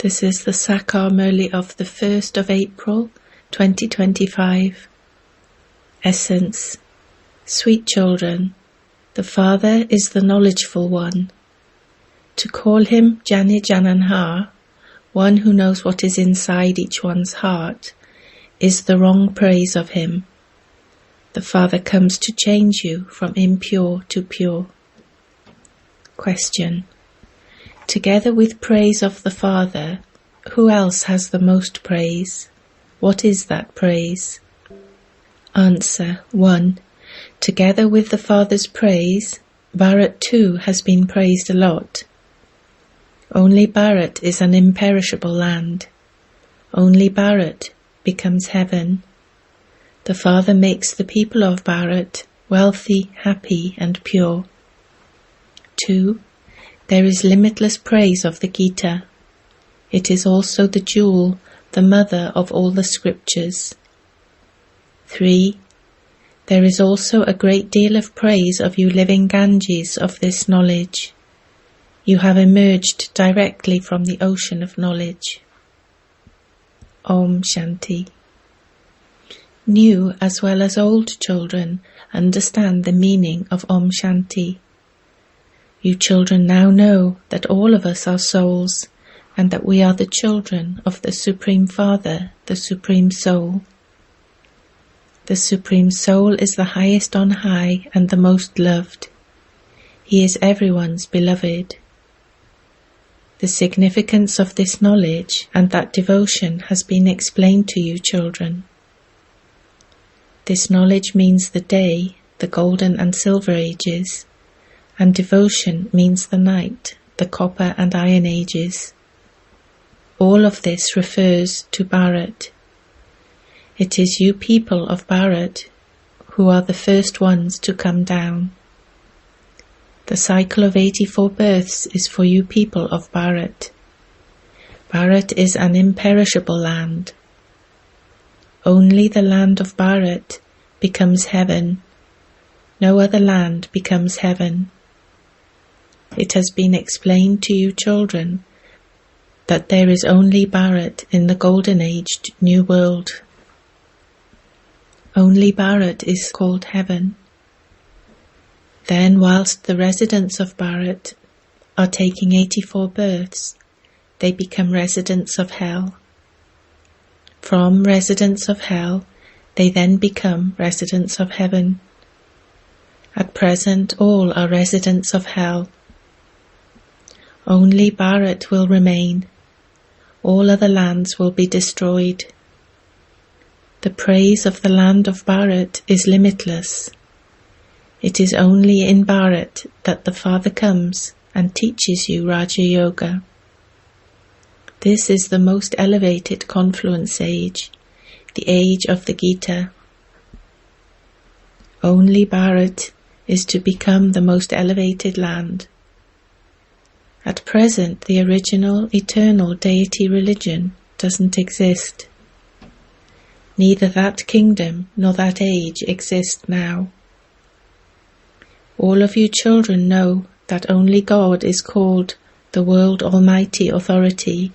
This is the Sakar Murli of the 1st of April, 2025. Essence. Sweet children, the Father is the knowledgeful one. To call him Jani Jananha, one who knows what is inside each one's heart, is the wrong praise of him. The Father comes to change you from impure to pure. Question. Together with praise of the Father, who else has the most praise? What is that praise? Answer. 1. Together with the Father's praise, Bharat too has been praised a lot. Only Bharat is an imperishable land. Only Bharat becomes heaven. The Father makes the people of Bharat wealthy, happy and pure. 2. There is limitless praise of the Gita. It is also the jewel, the mother of all the scriptures. 3. There is also a great deal of praise of you living Ganges of this knowledge. You have emerged directly from the ocean of knowledge. Om Shanti. New as well as old children understand the meaning of Om Shanti. You children now know that all of us are souls, and that we are the children of the Supreme Father, the Supreme Soul. The Supreme Soul is the highest on high and the most loved. He is everyone's beloved. The significance of this knowledge and that devotion has been explained to you children. This knowledge means the day, the golden and silver ages, and devotion means the night, the copper and iron ages. All of this refers to Bharat. It is you people of Bharat who are the first ones to come down. The cycle of 84 births is for you people of Bharat. Bharat is an imperishable land. Only the land of Bharat becomes heaven. No other land becomes heaven. It has been explained to you children that there is only Bharat in the golden aged new world. Only Bharat is called heaven. Then whilst the residents of Bharat are taking 84 births, they become residents of hell. From residents of hell, they then become residents of heaven. At present all are residents of hell. Only Bharat will remain. All other lands will be destroyed. The praise of the land of Bharat is limitless. It is only in Bharat that the Father comes and teaches you Raja Yoga. This is the most elevated confluence age, the age of the Gita. Only Bharat is to become the most elevated land. At present, the original, eternal deity religion doesn't exist. Neither that kingdom nor that age exist now. All of you children know that only God is called the World Almighty Authority.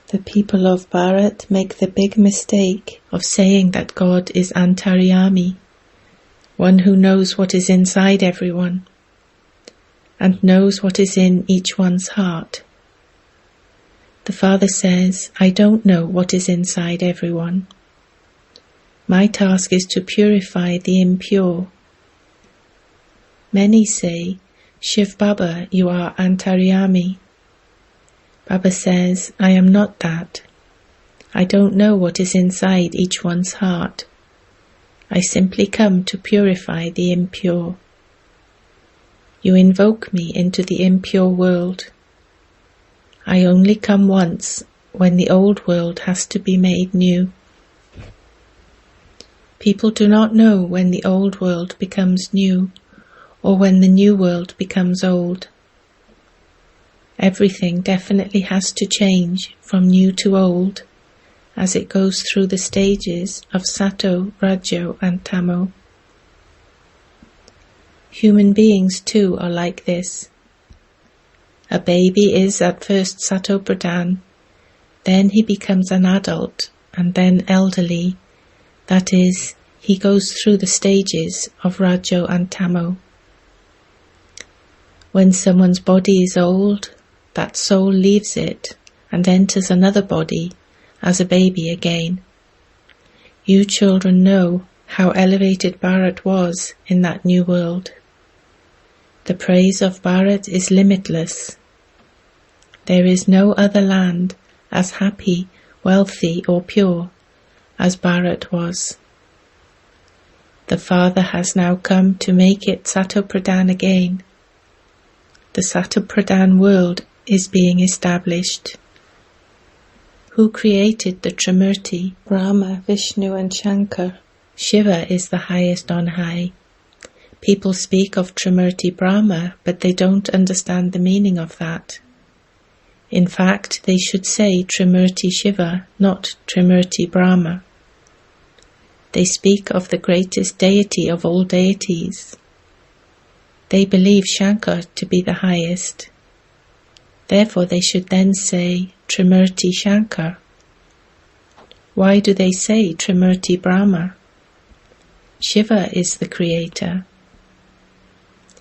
The people of Bharat make the big mistake of saying that God is Antaryami, one who knows what is inside everyone, and knows what is in each one's heart. The Father says, I don't know what is inside everyone. My task is to purify the impure. Many say, Shiv Baba, you are Antaryami. Baba says, I am not that. I don't know what is inside each one's heart. I simply come to purify the impure. You invoke me into the impure world. I only come once when the old world has to be made new. People do not know when the old world becomes new or when the new world becomes old. Everything definitely has to change from new to old as it goes through the stages of Sato, Rajo and Tamo. Human beings too are like this. A baby is at first Sato Pradhan, Then he becomes an adult and then elderly. That is, he goes through the stages of Rajo and Tamo. When someone's body is old, that soul leaves it and enters another body as a baby again. You children know how elevated Bharat was in that new world. The praise of Bharat is limitless. There is no other land as happy, wealthy or pure as Bharat was. The Father has now come to make it Satopradhan again. The Satopradhan world is being established. Who created the Trimurti? Brahma, Vishnu and Shankar. Shiva is the highest on high. People speak of Trimurti Brahma, but they don't understand the meaning of that. In fact, they should say Trimurti Shiva, not Trimurti Brahma. They speak of the greatest deity of all deities. They believe Shankar to be the highest. Therefore they should then say Trimurti Shankar. Why do they say Trimurti Brahma? Shiva is the creator.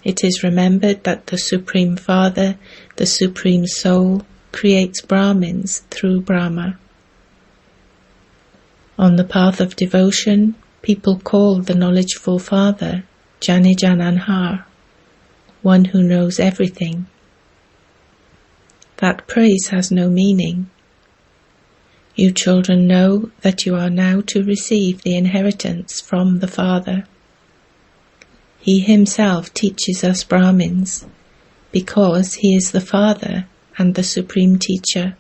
It is remembered that the Supreme Father, the Supreme Soul, creates Brahmins through Brahma. On the path of devotion, people call the knowledgeful Father Jani Jananhar, one who knows everything. That praise has no meaning. You children know that you are now to receive the inheritance from the Father. He himself teaches us Brahmins, because he is the Father and the Supreme Teacher.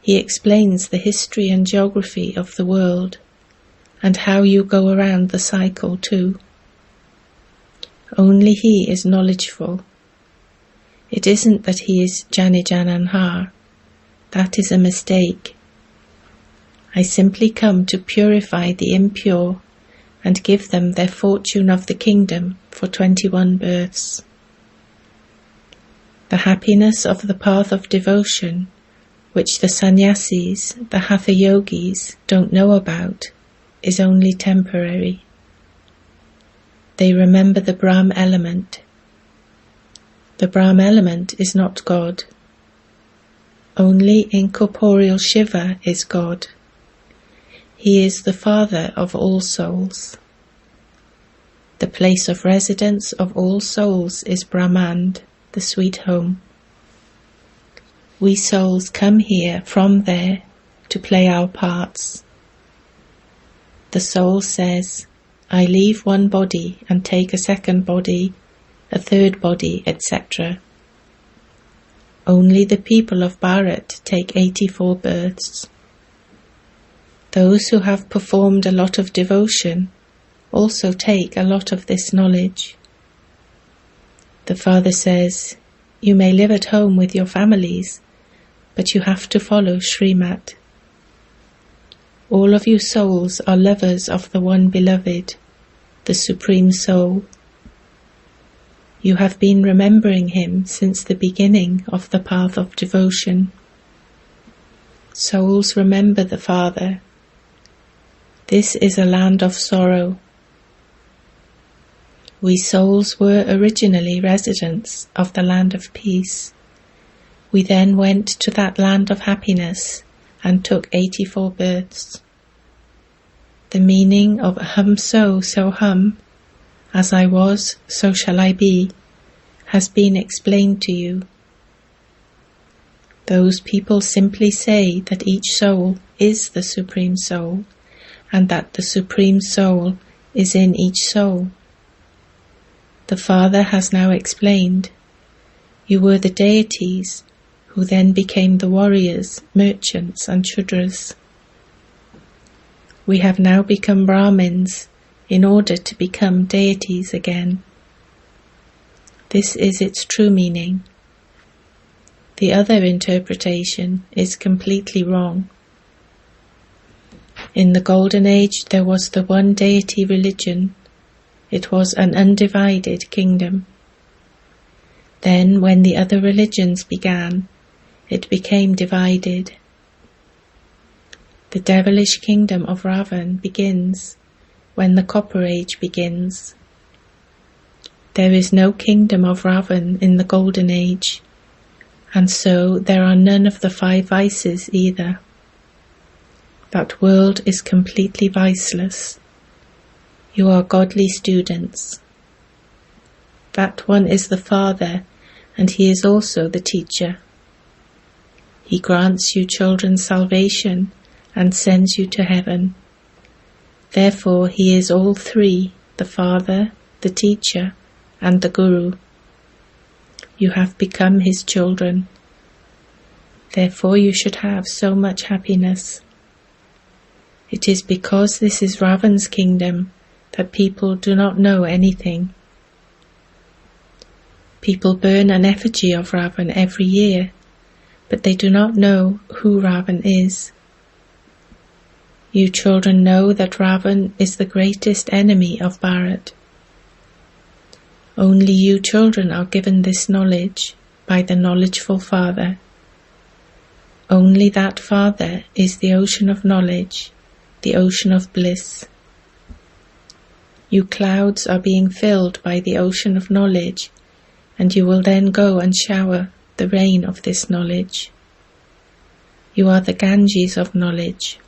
He explains the history and geography of the world, and how you go around the cycle too. Only he is knowledgeful. It isn't that he is Jani Jananhar. That is a mistake. I simply come to purify the impure and give them their fortune of the kingdom for 21 births. The happiness of the path of devotion, which the sannyasis, the hatha yogis, don't know about, is only temporary. They remember the Brahm element. The Brahm element is not God. Only incorporeal Shiva is God. He is the Father of all souls. The place of residence of all souls is Brahmand, the sweet home. We souls come here from there to play our parts. The soul says, I leave one body and take a second body, a third body, etc. Only the people of Bharat take 84 births. Those who have performed a lot of devotion also take a lot of this knowledge. The Father says, you may live at home with your families, but you have to follow Srimat. All of you souls are lovers of the One Beloved, the Supreme Soul. You have been remembering him since the beginning of the path of devotion. Souls remember the Father. This is a land of sorrow. We souls were originally residents of the land of peace. We then went to that land of happiness and took 84 births. The meaning of hum so hum, as I was, so shall I be, has been explained to you. Those people simply say that each soul is the Supreme Soul, and that the Supreme Soul is in each soul. The Father has now explained. You were the deities, who then became the warriors, merchants and Shudras. We have now become Brahmins in order to become deities again. This is its true meaning. The other interpretation is completely wrong. In the Golden Age there was the one deity religion. It was an undivided kingdom. Then when the other religions began, it became divided. The devilish kingdom of Ravan begins when the Copper Age begins. There is no kingdom of Ravan in the Golden Age, and so there are none of the 5 vices either. That world is completely viceless. You are godly students. That one is the Father, and he is also the teacher. He grants you children salvation and sends you to heaven. Therefore he is all 3, the Father, the teacher, and the Guru. You have become his children. Therefore you should have so much happiness. It is because this is Ravan's kingdom that people do not know anything. People burn an effigy of Ravan every year, but they do not know who Ravan is. You children know that Ravan is the greatest enemy of Bharat. Only you children are given this knowledge by the knowledgeful Father. Only that Father is the ocean of knowledge, the ocean of bliss. You clouds are being filled by the ocean of knowledge, and you will then go and shower the rain of this knowledge. You are the Ganges of knowledge.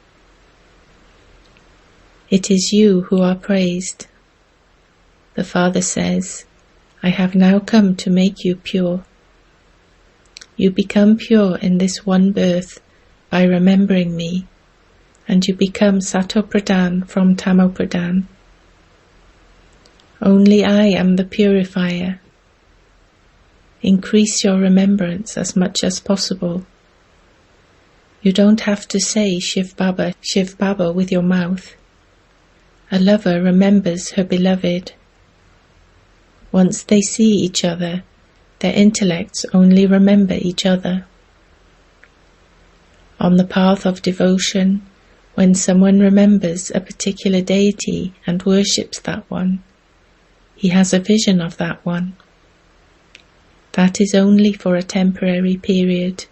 It is you who are praised. The Father says, I have now come to make you pure. You become pure in this one birth by remembering me, and you become Satopradhan from Tamopradhan. Only I am the purifier. Increase your remembrance as much as possible. You don't have to say Shiv Baba with your mouth. A lover remembers her beloved. Once they see each other, their intellects only remember each other. On the path of devotion, when someone remembers a particular deity and worships that one, he has a vision of that one. That is only for a temporary period.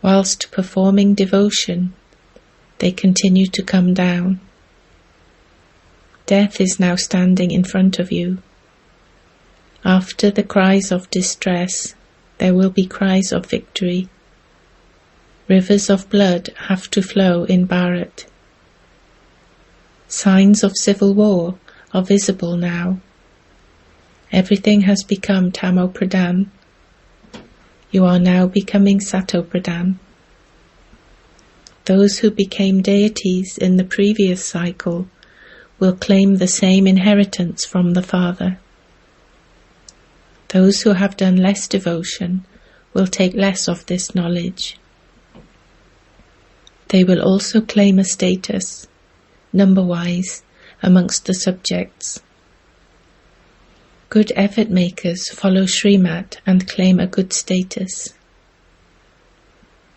Whilst performing devotion, they continue to come down. Death is now standing in front of you. After the cries of distress, there will be cries of victory. Rivers of blood have to flow in Bharat. Signs of civil war are visible now. Everything has become Tamopradhan. You are now becoming Satopradhan. Those who became deities in the previous cycle will claim the same inheritance from the Father. Those who have done less devotion will take less of this knowledge. They will also claim a status, number-wise, amongst the subjects. Good effort makers follow Srimad and claim a good status.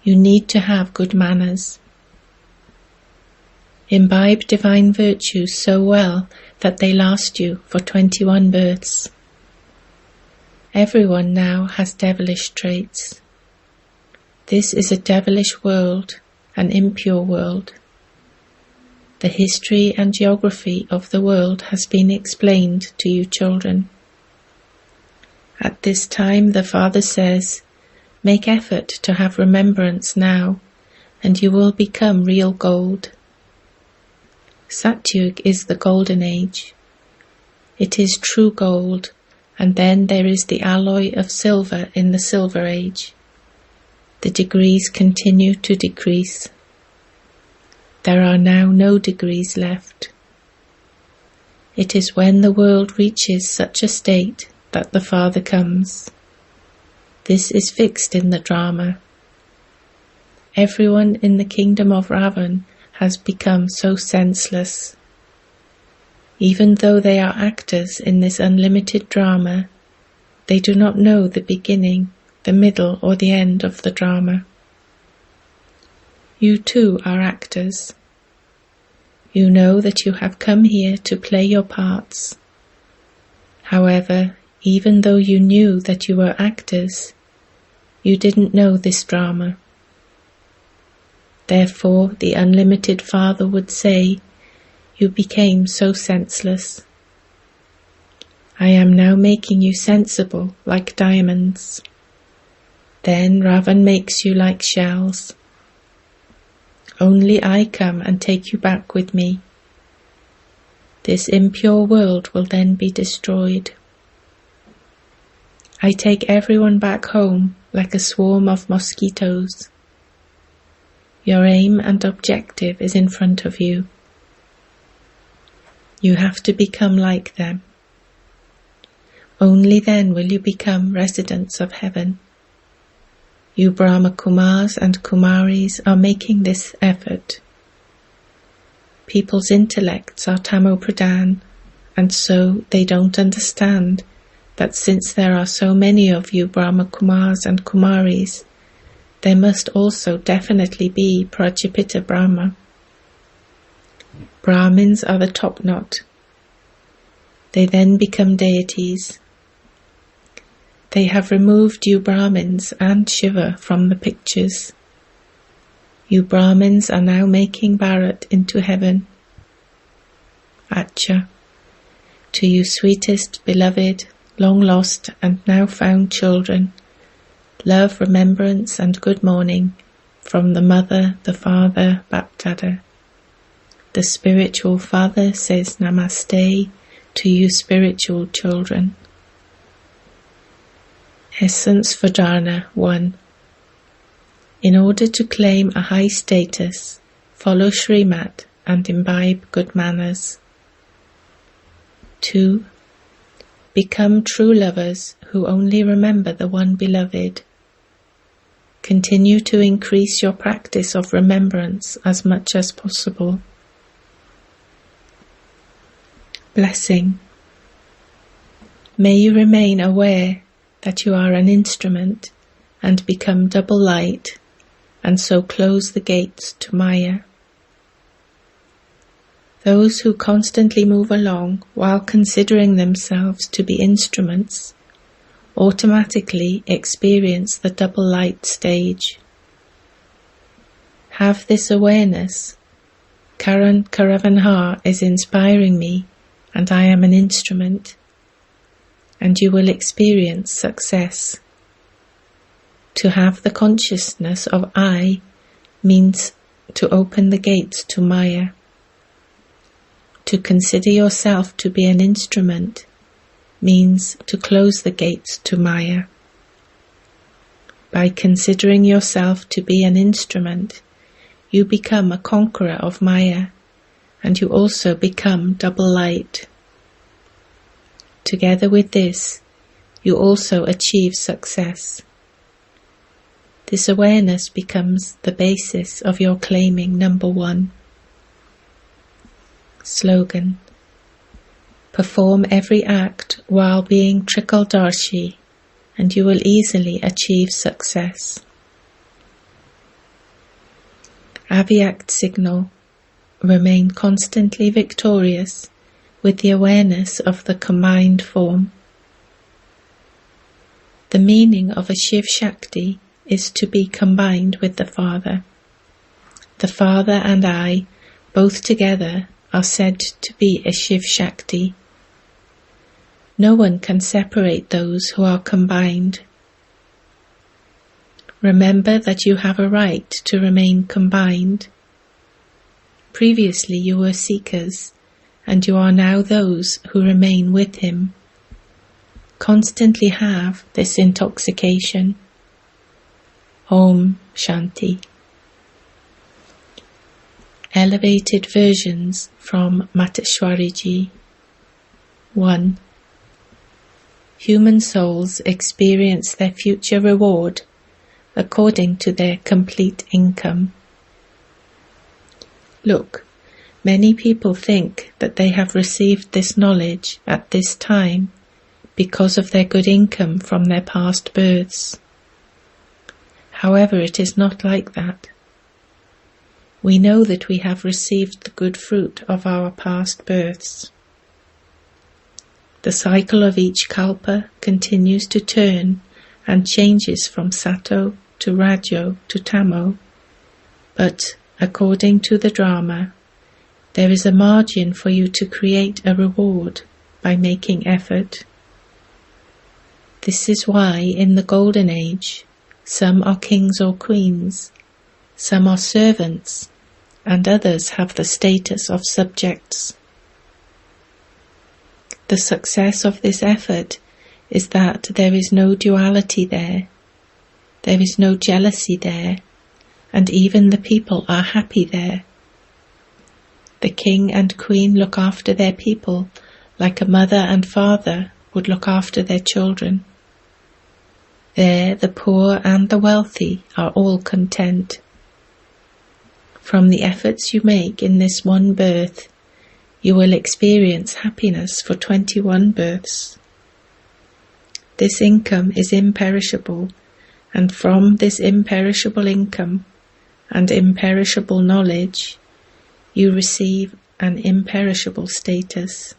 You need to have good manners. Imbibe divine virtues so well that they last you for 21 births. Everyone now has devilish traits. This is a devilish world, an impure world. The history and geography of the world has been explained to you children. At this time the Father says, make effort to have remembrance now, and you will become real gold. Satyug is the golden age. It is true gold, and then there is the alloy of silver in the silver age. The degrees continue to decrease. There are now no degrees left. It is when the world reaches such a state that the Father comes. This is fixed in the drama. Everyone in the kingdom of Ravan has become so senseless. Even though they are actors in this unlimited drama, they do not know the beginning, the middle, or the end of the drama. You too are actors. You know that you have come here to play your parts. However, even though you knew that you were actors, you didn't know this drama. Therefore the unlimited Father would say, "You became so senseless. I am now making you sensible like diamonds." Then Ravan makes you like shells. Only I come and take you back with me. This impure world will then be destroyed. I take everyone back home like a swarm of mosquitoes. Your aim and objective is in front of you. You have to become like them. Only then will you become residents of heaven. You Brahma Kumars and Kumaris are making this effort. People's intellects are Tamo-Pradhan, and so they don't understand that since there are so many of you Brahma Kumars and Kumaris, there must also definitely be Prajapita Brahma. Brahmins are the top knot. They then become deities. They have removed you Brahmins and Shiva from the pictures. You Brahmins are now making Bharat into heaven. Acha. To you sweetest, beloved, long lost and now found children, love, remembrance and good morning from the Mother, the Father, Baptada. The spiritual Father says Namaste to you spiritual children. Essence for Dharana 1. In order to claim a high status, follow Srimat and imbibe good manners. 2. Become true lovers who only remember the one beloved. Continue to increase your practice of remembrance as much as possible. Blessing. May you remain aware that you are an instrument and become double light, and so close the gates to Maya. Those who constantly move along while considering themselves to be instruments automatically experience the double light stage. Have this awareness. Karan Karavanhar is inspiring me and I am an instrument, and you will experience success. To have the consciousness of I means to open the gates to Maya. To consider yourself to be an instrument means to close the gates to Maya. By considering yourself to be an instrument, you become a conqueror of Maya, and you also become double light. Together with this, you also achieve success. This awareness becomes the basis of your claiming number 1. Slogan. Perform every act while being Trikaldarshi, and you will easily achieve success. Avyact signal. Remain constantly victorious with the awareness of the combined form. The meaning of a Shiv Shakti is to be combined with the Father. The Father and I, both together, are said to be a Shiv Shakti. No one can separate those who are combined. Remember that you have a right to remain combined. Previously you were seekers, and you are now those who remain with him. Constantly have this intoxication. Om Shanti. Elevated versions from Mateshwariji. 1. Human souls experience their future reward according to their complete income. Look, many people think that they have received this knowledge at this time because of their good income from their past births. However, it is not like that. We know that we have received the good fruit of our past births. The cycle of each kalpa continues to turn and changes from sato to rajo to tamo, but according to the drama, there is a margin for you to create a reward by making effort. This is why in the Golden Age, some are kings or queens, some are servants, and others have the status of subjects. The success of this effort is that there is no duality there is no jealousy there, and even the people are happy there. The king and queen look after their people like a mother and father would look after their children. There the poor and the wealthy are all content. From the efforts you make in this one birth, you will experience happiness for 21 births. This income is imperishable, and from this imperishable income and imperishable knowledge, you receive an imperishable status.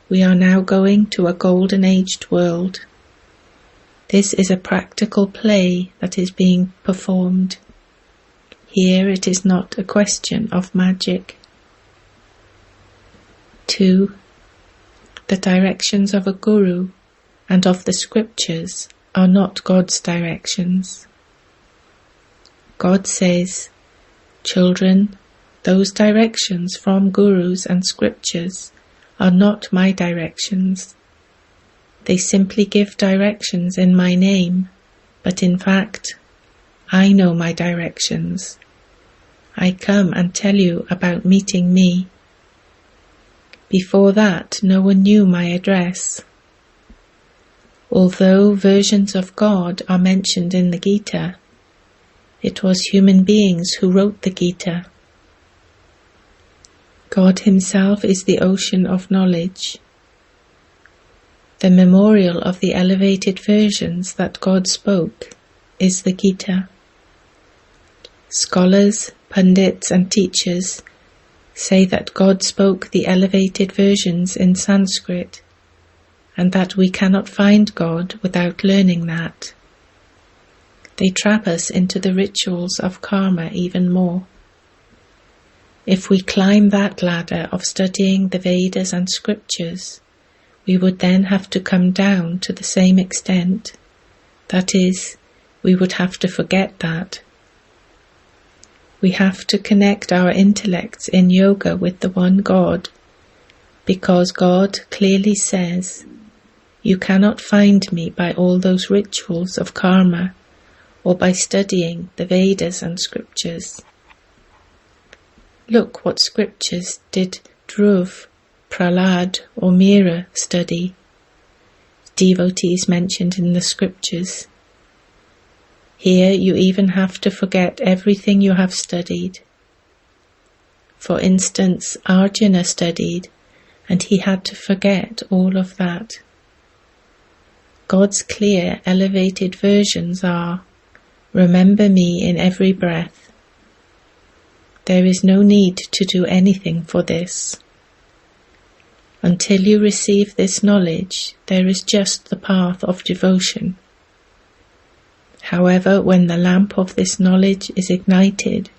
We are now going to a golden-aged world. This is a practical play that is being performed. Here it is not a question of magic. 2. The directions of a guru and of the scriptures are not God's directions. God says, "Children, those directions from gurus and scriptures are not my directions. They simply give directions in my name, but in fact, I know my directions. I come and tell you about meeting me. Before that, no one knew my address. Although versions of God are mentioned in the Gita, it was human beings who wrote the Gita. God himself is the ocean of knowledge. The memorial of the elevated versions that God spoke is the Gita. Scholars, pundits and teachers say that God spoke the elevated versions in Sanskrit, and that we cannot find God without learning that. They trap us into the rituals of karma even more. If we climb that ladder of studying the Vedas and scriptures, we would then have to come down to the same extent. That is, we would have to forget that. We have to connect our intellects in yoga with the one God, because God clearly says, "You cannot find me by all those rituals of karma or by studying the Vedas and scriptures." Look what scriptures did Dhruv, Prahlad or Mira study. Devotees mentioned in the scriptures. Here you even have to forget everything you have studied. For instance, Arjuna studied, and he had to forget all of that. God's clear, elevated versions are, "Remember me in every breath." There is no need to do anything for this. Until you receive this knowledge, there is just the path of devotion. However, when the lamp of this knowledge is ignited,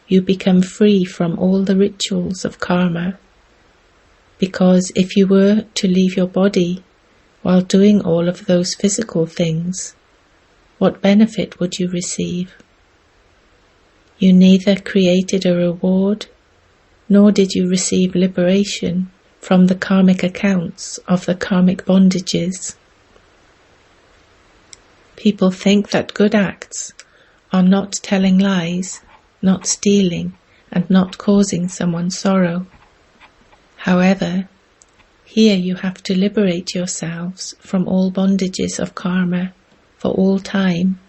you become free from all the rituals of karma, because if you were to leave your body while doing all of those physical things, what benefit would you receive? You neither created a reward, nor did you receive liberation from the karmic accounts of the karmic bondages. People think that good acts are not telling lies, not stealing, and not causing someone sorrow. However, here you have to liberate yourselves from all bondages of karma for all time,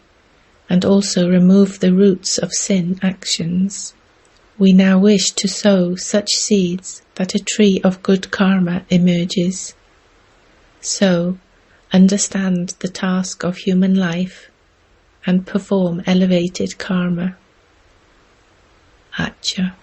and also remove the roots of sin actions. We now wish to sow such seeds that a tree of good karma emerges. So, understand the task of human life and perform elevated karma. Atcha.